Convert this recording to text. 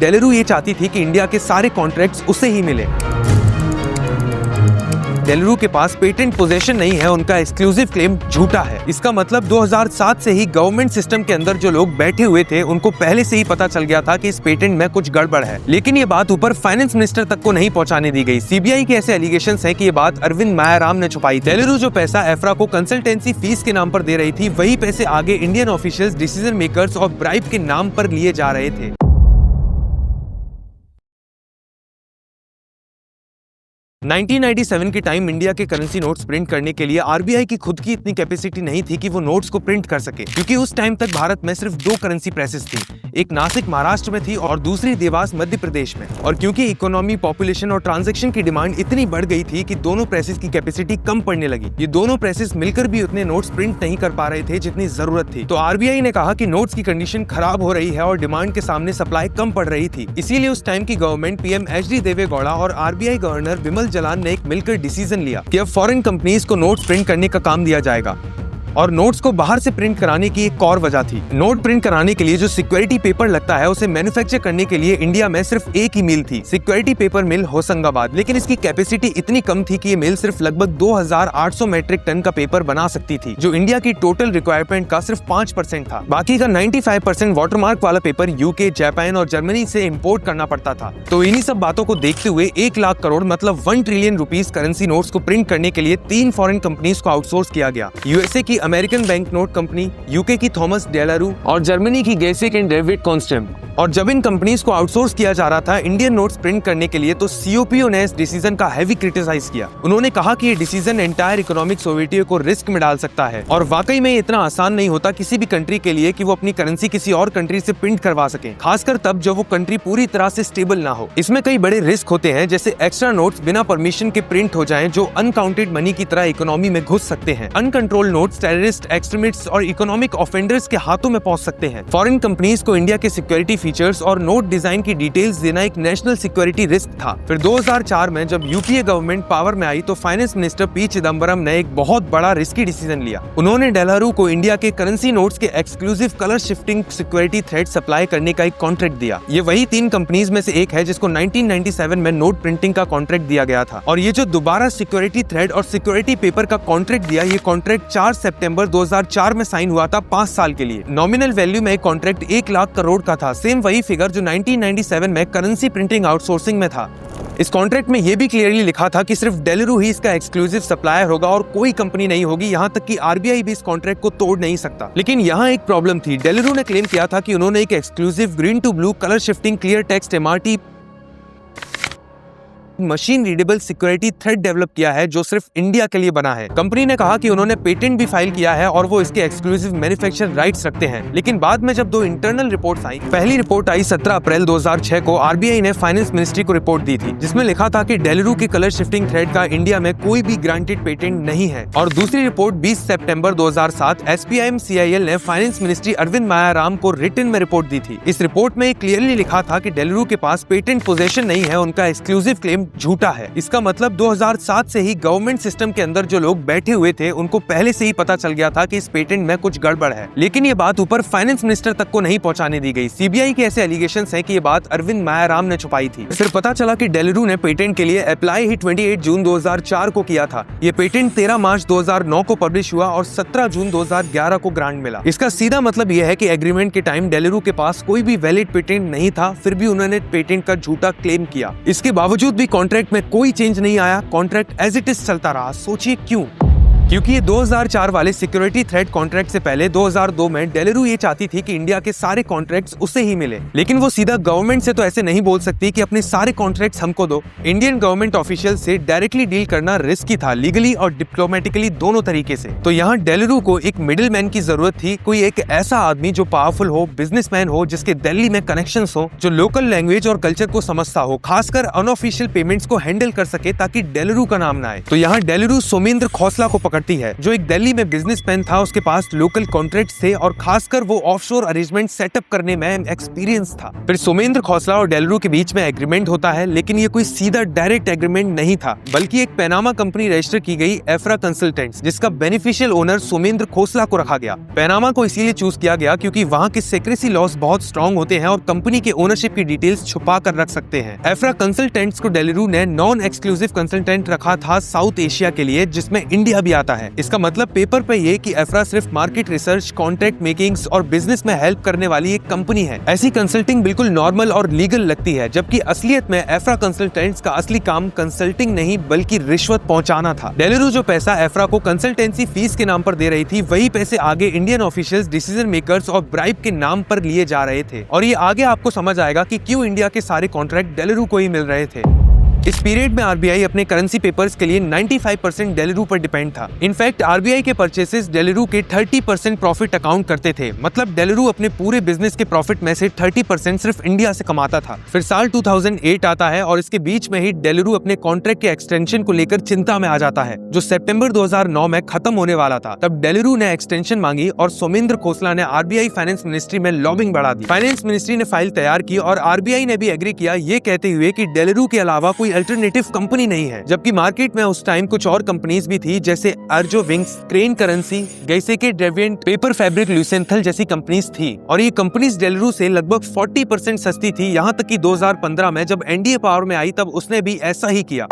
डेलेरू ये चाहती थी कि इंडिया के सारे कॉन्ट्रैक्ट्स उसे ही मिले। डेलेरू के पास पेटेंट पोजीशन नहीं है, उनका एक्सक्लूसिव क्लेम झूठा है। इसका मतलब 2007 से ही गवर्नमेंट सिस्टम के अंदर जो लोग बैठे हुए थे उनको पहले से ही पता चल गया था कि इस पेटेंट में कुछ गड़बड़ है, लेकिन ये बात ऊपर फाइनेंस मिनिस्टर तक को नहीं पहुंचाने दी गई। सीबीआई के ऐसे एलिगेशंस हैं कि ये बात अरविंद मायाराम ने छुपाई। डेलेरू जो पैसा एफ्रा को कंसल्टेंसी फीस के नाम पर दे रही थी, वही पैसे आगे इंडियन ऑफिशियल्स, डिसीजन मेकर्स और ब्राइब के नाम पर लिए जा रहे थे। 1997 के टाइम इंडिया के करेंसी नोट्स प्रिंट करने के लिए आरबीआई की खुद की इतनी कैपेसिटी नहीं थी कि वो नोट्स को प्रिंट कर सके, क्योंकि उस टाइम तक भारत में सिर्फ 2 करेंसी प्रेसेस थी, एक नासिक महाराष्ट्र में थी और दूसरी देवास मध्य प्रदेश में। और क्योंकि इकोनॉमी, पॉपुलेशन और ट्रांजैक्शन की डिमांड इतनी बढ़ गई थी कि दोनों प्रेसेस की कैपेसिटी कम पड़ने लगी। ये दोनों प्रेसेस मिलकर भी उतने नोट्स प्रिंट नहीं कर पा रहे थे जितनी जरूरत थी। तो आरबीआई ने कहा कि नोट्स की कंडीशन खराब हो रही है और डिमांड के सामने सप्लाई कम पड़ रही थी। इसीलिए उस टाइम की गवर्नमेंट पीएम एचडी देवेगौड़ा और आरबीआई गवर्नर विमल जलान ने एक मिलकर डिसीजन लिया कि अब फॉरेन कंपनीज को नोट्स प्रिंट करने का काम दिया जाएगा। और नोट्स को बाहर से प्रिंट कराने की एक और वजह थी। नोट प्रिंट कराने के लिए जो सिक्योरिटी पेपर लगता है, उसे मैन्युफैक्चर करने के लिए इंडिया में सिर्फ एक ही मिल थी, सिक्योरिटी पेपर मिल होशंगाबाद। लेकिन इसकी कैपेसिटी इतनी कम थी कि ये मिल सिर्फ लगभग 2800 मेट्रिक टन का पेपर बना सकती थी, जो इंडिया की टोटल रिक्वायरमेंट का सिर्फ 5% था। बाकी का 95% वाटरमार्क वाला पेपर यूके, जापान और जर्मनी से इम्पोर्ट करना पड़ता था। तो इन्हीं सब बातों को देखते हुए 1 लाख करोड़ मतलब 1 ट्रिलियन रुपीस करेंसी नोट्स को प्रिंट करने के लिए 3 फॉरेन कंपनीज को आउटसोर्स किया गया। यूएसए की American bank note company, UK की थॉमस डेलारू और जर्मनी की गेसिक एंड डेविड कॉन्स्टेम। और जब इन कंपनीज को आउटसोर्स किया जा रहा था इंडियन नोट्स प्रिंट करने के लिए, तो सीओपीओ ने इस डिसीजन का हैवी क्रिटिसाइज किया। उन्होंने कहा कि ये डिसीजन एंटायर इकोनॉमिक सोसाइटी को रिस्क में डाल सकता है और वाकई में इतना आसान नहीं होता किसी भी कंट्री के लिए कि वो अपनी करेंसी किसी और कंट्री से प्रिंट करवा सके, खासकर तब जब वो कंट्री पूरी तरह से स्टेबल ना हो। इसमें कई बड़े रिस्क होते हैं, जैसे एक्स्ट्रा नोट्स बिना परमिशन के प्रिंट हो जाएं, जो अनकाउंटेड मनी की तरह इकोनॉमी में घुस सकते हैं। अनकंट्रोल नोट्स टेररिस्ट, एक्सट्रीमिस्ट्स और इकोनॉमिक ऑफेंडर्स के हाथों में पहुंच सकते हैं। फॉरेन कंपनीज को इंडिया के सिक्योरिटी फीचर्स और नोट डिजाइन की डिटेल्स देना एक नेशनल सिक्योरिटी रिस्क था। फिर 2004 में जब यूपीए गवर्नमेंट पावर में आई, तो फाइनेंस मिनिस्टर पी चिदम्बरम ने एक बहुत बड़ा रिस्की डिसीजन लिया। उन्होंने डेलारू को इंडिया के करेंसी नोट्स के exclusive colour shifting security thread supply करने का एक कॉन्ट्रैक्ट दिया। ये वही 3 कंपनीज में से एक है जिसको 1997 में नोट प्रिंटिंग का कॉन्ट्रैक्ट दिया गया था। और ये जो दोबारा सिक्योरिटी थ्रेड और सिक्योरिटी पेपर का कॉन्ट्रैक्ट दिया, ये कॉन्ट्रैक्ट 4 सितंबर 2004 में साइन हुआ था 5 साल के लिए। नॉमिनल वैल्यू में कॉन्ट्रैक्ट 1 लाख करोड़ का था, सेम वही फिगर जो 1997 में करेंसी प्रिंटिंग आउटसोर्सिंग में था। इस कॉन्ट्रैक्ट में यह भी क्लियरली लिखा था कि सिर्फ डेलेरू ही इसका एक्सक्लूसिव सप्लायर होगा और कोई कंपनी नहीं होगी, यहाँ तक कि आरबीआई भी इस कॉन्ट्रैक्ट को तोड़ नहीं सकता। लेकिन यहाँ एक प्रॉब्लम थी। डेलेरू ने क्लेम किया था कि उन्होंने एक exclusive green to blue colour shifting clear text MRT machine readable security thread develop किया है, जो सिर्फ इंडिया के लिए बना है। कंपनी ने कहा कि उन्होंने पेटेंट भी फाइल किया है और वो इसके एक्सक्लूसिव मैन्युफैक्चर राइट्स रखते हैं। लेकिन बाद में जब 2 इंटरनल रिपोर्ट्स आई, पहली रिपोर्ट आई 17 अप्रैल 2006 को, आरबीआई ने फाइनेंस मिनिस्ट्री को रिपोर्ट दी थी, जिसमें लिखा था कि डेलेरू के कलर शिफ्टिंग थ्रेड का इंडिया में कोई भी ग्रांटेड पेटेंट नहीं है। और दूसरी रिपोर्ट 20 सितंबर 2007 SPIM-CIL ने फाइनेंस मिनिस्ट्री अरविंद मायाराम को रिटन में रिपोर्ट दी थी। इस रिपोर्ट में क्लियरली लिखा था कि डेलेरू के पास पेटेंट पोजीशन नहीं है, उनका एक्सक्लूसिव क्लेम झूठा है। इसका मतलब 2007 से ही गवर्नमेंट सिस्टम के अंदर जो लोग बैठे हुए थे उनको पहले से ही पता चल गया था कि इस पेटेंट में कुछ गड़बड़ है, लेकिन ये बात ऊपर फाइनेंस मिनिस्टर तक को नहीं पहुंचाने दी गई। सीबीआई के ऐसे एलिगेशंस हैं कि ये बात अरविंद मायाराम ने छुपाई थी। फिर पता चला कि डेलेरू ने पेटेंट के लिए अप्लाई ही 28 जून 2004 को किया था। ये पेटेंट 13 मार्च 2009 को पब्लिश हुआ और 17 जून 2011 को ग्रांट मिला। इसका सीधा मतलब यह है कि एग्रीमेंट के टाइम डेलेरू के पास कोई भी वैलिड पेटेंट नहीं था, फिर भी उन्होंने पेटेंट का झूठा क्लेम किया। इसके बावजूद भी कॉन्ट्रैक्ट में कोई चेंज नहीं आया, कॉन्ट्रैक्ट एज इट इज चलता रहा। सोचिए क्यों? क्योंकि ये 2004 वाले सिक्योरिटी थ्रेड कॉन्ट्रैक्ट से पहले 2002 में डेलेरू ये चाहती थी कि इंडिया के सारे कॉन्ट्रैक्ट्स उसे ही मिले, लेकिन वो सीधा गवर्नमेंट से तो ऐसे नहीं बोल सकती कि अपने सारे कॉन्ट्रैक्ट्स हमको दो। इंडियन गवर्नमेंट ऑफिशियल से डायरेक्टली डील करना रिस्की था, लीगली और डिप्लोमेटिकली दोनों तरीके से। तो यहाँ डेलेरू को एक मिडिल मैन की जरूरत थी, कोई एक ऐसा आदमी जो पावरफुल हो, बिजनेसमैन हो, जिसके दिल्ली में कनेक्शंस हो, जो लोकल लैंग्वेज और कल्चर को समझता हो, खासकर अनऑफिशियल पेमेंट्स को हैंडल कर सके ताकि डेलेरू का नाम ना आए। तो यहाँ डेलेरू सोमेंद्र खोसला को पकड़ करती है। जो एक दिल्ली में बिजनेसमैन था, उसके पास लोकल कॉन्ट्रैक्ट्स थे और खासकर वो ऑफशोर अरेंजमेंट सेटअप करने में एक्सपीरियंस था। फिर सोमेंद्र खोसला और डेलरू के बीच में एग्रीमेंट होता है, लेकिन ये कोई सीधा डायरेक्ट एग्रीमेंट नहीं था, बल्कि एक पैनामा कंपनी रजिस्टर की गई एफ्रा कंसल्टेंट्स, जिसका बेनिफिशियल ओनर सोमेंद्र खोसला को रखा गया। पैनामा को इसीलिए चूज किया गया क्योंकि वहाँ के सेक्रेसी लॉज बहुत स्ट्रॉन्ग होते हैं और कंपनी के ओनरशिप की डिटेल्स छुपा कर रख सकते हैं। एफ्रा कंसल्टेंट्स को डेलरू ने नॉन एक्सक्लूसिव कंसल्टेंट रखा था साउथ एशिया के लिए, जिसमें इंडिया भी आता है। इसका मतलब पेपर पे ये कि एफ्रा सिर्फ मार्केट रिसर्च, कॉन्ट्रैक्ट मेकिंग्स और बिजनेस में हेल्प करने वाली एक कंपनी है। ऐसी कंसल्टिंग बिल्कुल नॉर्मल और लीगल लगती है, जबकि असलियत में एफ्रा कंसल्टेंट्स का असली काम कंसल्टिंग नहीं बल्कि रिश्वत पहुंचाना था। डेलरू जो पैसा एफ्रा को कंसल्टेंसी फीस के नाम पर दे रही थी, वही पैसे आगे इंडियन ऑफिशियल्स, डिसीजन मेकर्स और ब्राइब के नाम पर लिए जा रहे थे। और ये आगे आपको समझ आएगा कि क्यों इंडिया के सारे कॉन्ट्रैक्ट डेलरू को ही मिल रहे थे। इस पीरियड में आरबीआई अपने करेंसी पेपर्स के लिए 95% डेलरू पर डिपेंड था। इनफैक्ट आरबीआई के परचेसेस डेलरू के 30% प्रॉफिट अकाउंट करते थे। मतलब डेलरू अपने पूरे बिजनेस के प्रॉफिट में से 30% सिर्फ इंडिया से कमाता था। फिर साल 2008 आता है और इसके बीच में ही डेलरू अपने कॉन्ट्रैक्ट के एक्सटेंशन को लेकर चिंता में आ जाता है, जो सितंबर 2009 में खत्म होने वाला था। तब डेलरू ने एक्सटेंशन मांगी और सोमेंद्र खोसला ने आरबीआई फाइनेंस मिनिस्ट्री में लॉबिंग बढ़ा दी। फाइनेंस मिनिस्ट्री ने फाइल तैयार की और आरबीआई ने भी एग्री किया, ये कहते हुए कि डेलरू के अलावा कोई अल्टरनेटिव कंपनी नहीं है। जबकि मार्केट में उस टाइम कुछ और कंपनीज भी थी, जैसे अर्जो विंग्स, Crane Currency, Giesecke Devrient, paper fabric Louisenthal जैसी कंपनीज थी। और ये कंपनीज डेलरू से लगभग 40% सस्ती थी। यहाँ तक कि 2015 में जब एनडीए पावर में आई, तब उसने भी ऐसा ही किया।